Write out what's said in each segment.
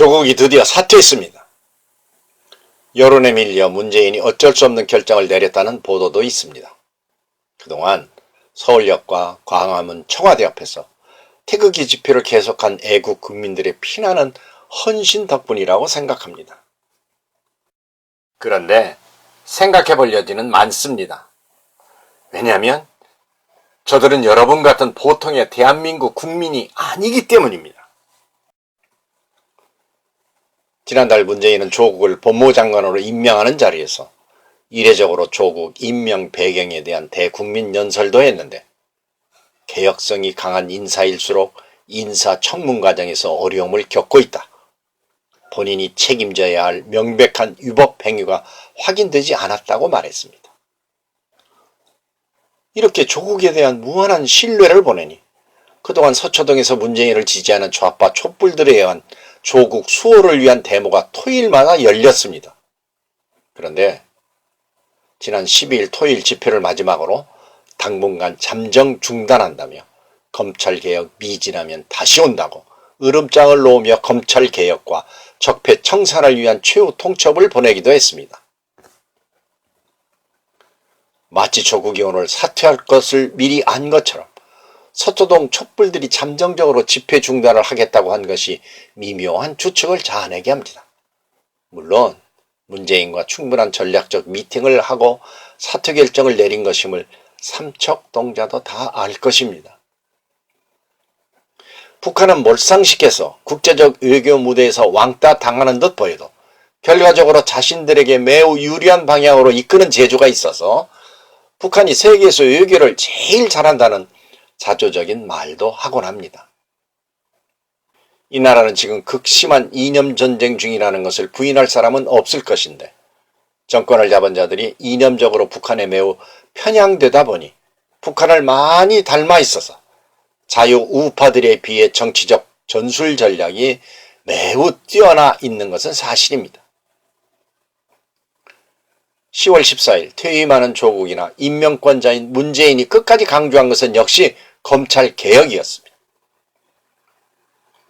조국이 드디어 사퇴했습니다. 여론에 밀려 문재인이 어쩔 수 없는 결정을 내렸다는 보도도 있습니다. 그동안 서울역과 광화문 청와대 앞에서 태극기 집회를 계속한 애국 국민들의 피나는 헌신 덕분이라고 생각합니다. 그런데 생각해 볼 여지는 많습니다. 왜냐하면 저들은 여러분 같은 보통의 대한민국 국민이 아니기 때문입니다. 지난달 문재인은 조국을 법무장관으로 임명하는 자리에서 이례적으로 조국 임명 배경에 대한 대국민 연설도 했는데, 개혁성이 강한 인사일수록 인사청문 과정에서 어려움을 겪고 있다. 본인이 책임져야 할 명백한 위법 행위가 확인되지 않았다고 말했습니다. 이렇게 조국에 대한 무한한 신뢰를 보내니 그동안 서초동에서 문재인을 지지하는 좌파 촛불들에 의한 조국 수호를 위한 데모가 토요일마다 열렸습니다. 그런데 지난 12일 토요일 집회를 마지막으로 당분간 잠정 중단한다며, 검찰개혁 미진하면 다시 온다고 으름장을 놓으며 검찰개혁과 적폐청산을 위한 최후 통첩을 보내기도 했습니다. 마치 조국이 오늘 사퇴할 것을 미리 안 것처럼 서초동 촛불들이 잠정적으로 집회 중단을 하겠다고 한 것이 미묘한 추측을 자아내게 합니다. 물론 문재인과 충분한 전략적 미팅을 하고 사퇴 결정을 내린 것임을 삼척동자도 다 알 것입니다. 북한은 몰상식해서 국제적 외교 무대에서 왕따 당하는 듯 보여도 결과적으로 자신들에게 매우 유리한 방향으로 이끄는 재주가 있어서 북한이 세계에서 외교를 제일 잘한다는 자조적인 말도 하곤 합니다. 이 나라는 지금 극심한 이념 전쟁 중이라는 것을 부인할 사람은 없을 것인데, 정권을 잡은 자들이 이념적으로 북한에 매우 편향되다 보니 북한을 많이 닮아 있어서 자유우파들에 비해 정치적 전술 전략이 매우 뛰어나 있는 것은 사실입니다. 10월 14일 퇴임하는 조국이나 임명권자인 문재인이 끝까지 강조한 것은 역시 검찰개혁이었습니다.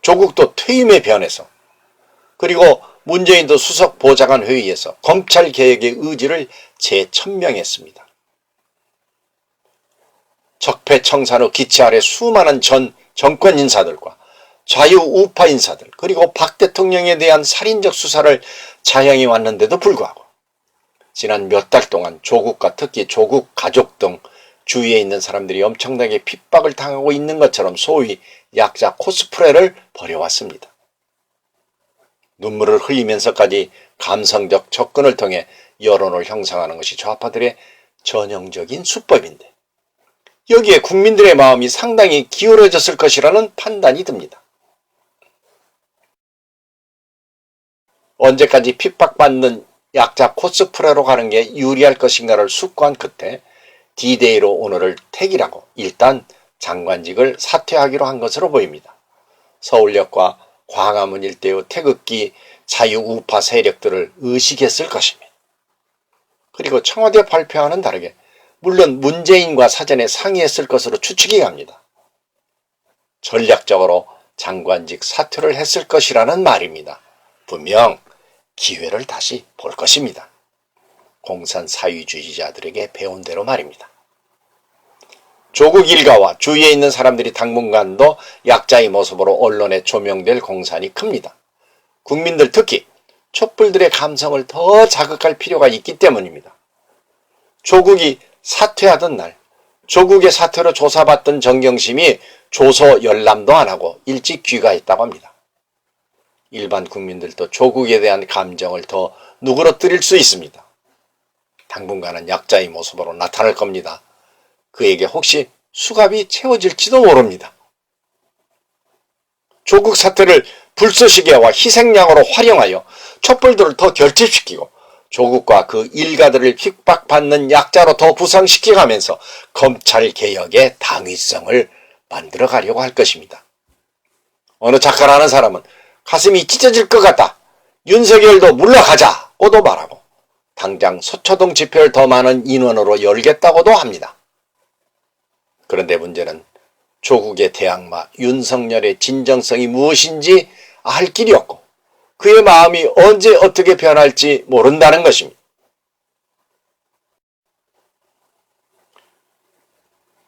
조국도 퇴임에 변해서, 그리고 문재인도 수석 보좌관 회의에서 검찰개혁의 의지를 재천명했습니다. 적폐청산 후 기체 아래 수많은 전 정권 인사들과 자유우파 인사들, 그리고 박 대통령에 대한 살인적 수사를 자행해 왔는데도 불구하고 지난 몇 달 동안 조국과 특히 조국 가족 등 주위에 있는 사람들이 엄청나게 핍박을 당하고 있는 것처럼 소위 약자 코스프레를 벌여왔습니다. 눈물을 흘리면서까지 감성적 접근을 통해 여론을 형성하는 것이 좌파들의 전형적인 수법인데, 여기에 국민들의 마음이 상당히 기울어졌을 것이라는 판단이 듭니다. 언제까지 핍박받는 약자 코스프레로 가는 게 유리할 것인가를 숙고한 끝에 D-Day로 오늘을 택이라고 일단 장관직을 사퇴하기로 한 것으로 보입니다. 서울역과 광화문 일대의 태극기 자유우파 세력들을 의식했을 것입니다. 그리고 청와대 발표와는 다르게 물론 문재인과 사전에 상의했을 것으로 추측이 갑니다. 전략적으로 장관직 사퇴를 했을 것이라는 말입니다. 분명 기회를 다시 볼 것입니다. 공산 사회주의자들에게 배운 대로 말입니다. 조국 일가와 주위에 있는 사람들이 당분간도 약자의 모습으로 언론에 조명될 공산이 큽니다. 국민들, 특히 촛불들의 감성을 더 자극할 필요가 있기 때문입니다. 조국이 사퇴하던 날, 조국의 사퇴로 조사받던 정경심이 조서 열람도 안 하고 일찍 귀가했다고 합니다. 일반 국민들도 조국에 대한 감정을 더 누그러뜨릴 수 있습니다. 당분간은 약자의 모습으로 나타날 겁니다. 그에게 혹시 수갑이 채워질지도 모릅니다. 조국 사태를 불쏘시개와 희생양으로 활용하여 촛불들을 더 결집시키고 조국과 그 일가들을 핍박받는 약자로 더 부상시켜가면서 검찰개혁의 당위성을 만들어가려고 할 것입니다. 어느 작가라는 사람은 가슴이 찢어질 것 같다, 윤석열도 물러가자고도 말하고 당장 서초동 집회를 더 많은 인원으로 열겠다고도 합니다. 그런데 문제는 조국의 대항마 윤석열의 진정성이 무엇인지 알 길이 없고 그의 마음이 언제 어떻게 변할지 모른다는 것입니다.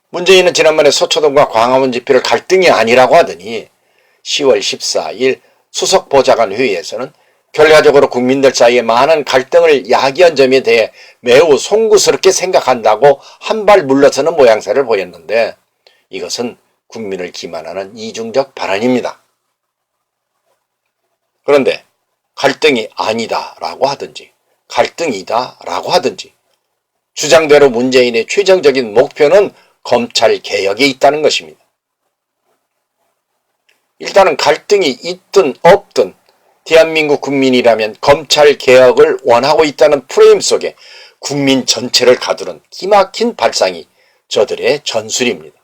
문재인은 지난번에 서초동과 광화문 집회를 갈등이 아니라고 하더니 10월 14일 수석보좌관 회의에서는 결과적으로 국민들 사이에 많은 갈등을 야기한 점에 대해 매우 송구스럽게 생각한다고 한 발 물러서는 모양새를 보였는데 이것은 국민을 기만하는 이중적 발언입니다. 그런데 갈등이 아니다라고 하든지 갈등이다라고 하든지 주장대로 문재인의 최종적인 목표는 검찰개혁에 있다는 것입니다. 일단은 갈등이 있든 없든 대한민국 국민이라면 검찰개혁을 원하고 있다는 프레임 속에 국민 전체를 가두는 기막힌 발상이 저들의 전술입니다.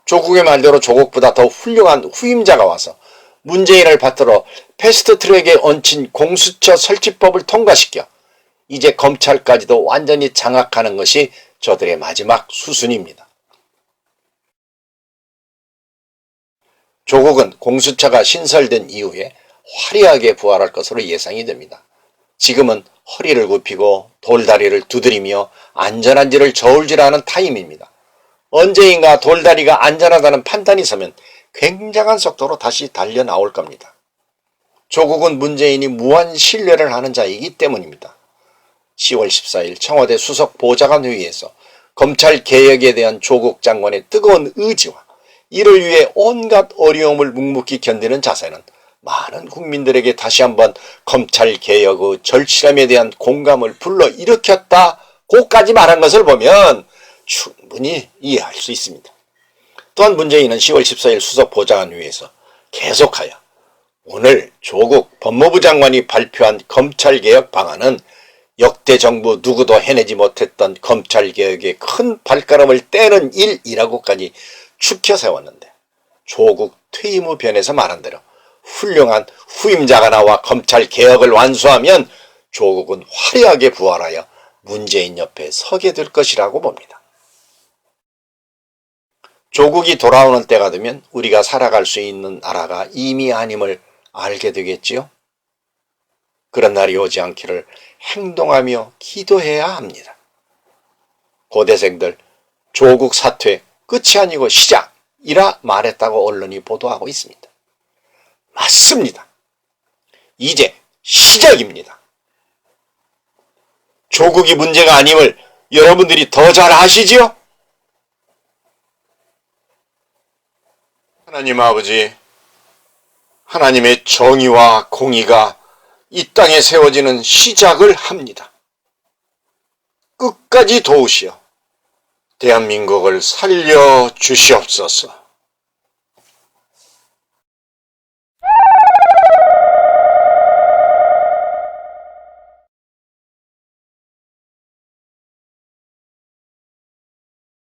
조국의 말대로 조국보다 더 훌륭한 후임자가 와서 문재인을 받들어 패스트트랙에 얹힌 공수처 설치법을 통과시켜 이제 검찰까지도 완전히 장악하는 것이 저들의 마지막 수순입니다. 조국은 공수처가 신설된 이후에 화려하게 부활할 것으로 예상이 됩니다. 지금은 허리를 굽히고 돌다리를 두드리며 안전한지를 저울질하는 타임입니다. 언제인가 돌다리가 안전하다는 판단이 서면 굉장한 속도로 다시 달려나올 겁니다. 조국은 문재인이 무한 신뢰를 하는 자이기 때문입니다. 10월 14일 청와대 수석보좌관 회의에서 검찰개혁에 대한 조국 장관의 뜨거운 의지와 이를 위해 온갖 어려움을 묵묵히 견디는 자세는 많은 국민들에게 다시 한번 검찰개혁의 절실함에 대한 공감을 불러일으켰다고까지 말한 것을 보면 충분히 이해할 수 있습니다. 또한 문재인은 10월 14일 수석보좌관 회의에서 계속하여 오늘 조국 법무부 장관이 발표한 검찰개혁 방안은 역대 정부 누구도 해내지 못했던 검찰개혁의 큰 발걸음을 떼는 일이라고까지 추켜 세웠는데 조국 퇴임 후 변해서 말한 대로 훌륭한 후임자가 나와 검찰개혁을 완수하면 조국은 화려하게 부활하여 문재인 옆에 서게 될 것이라고 봅니다. 조국이 돌아오는 때가 되면 우리가 살아갈 수 있는 나라가 이미 아님을 알게 되겠지요. 그런 날이 오지 않기를 행동하며 기도해야 합니다. 고대생들 조국 사퇴 끝이 아니고 시작이라 말했다고 언론이 보도하고 있습니다. 맞습니다. 이제 시작입니다. 조국이 문제가 아님을 여러분들이 더 잘 아시지요? 하나님 아버지, 하나님의 정의와 공의가 이 땅에 세워지는 시작을 합니다. 끝까지 도우시어 대한민국을 살려주시옵소서.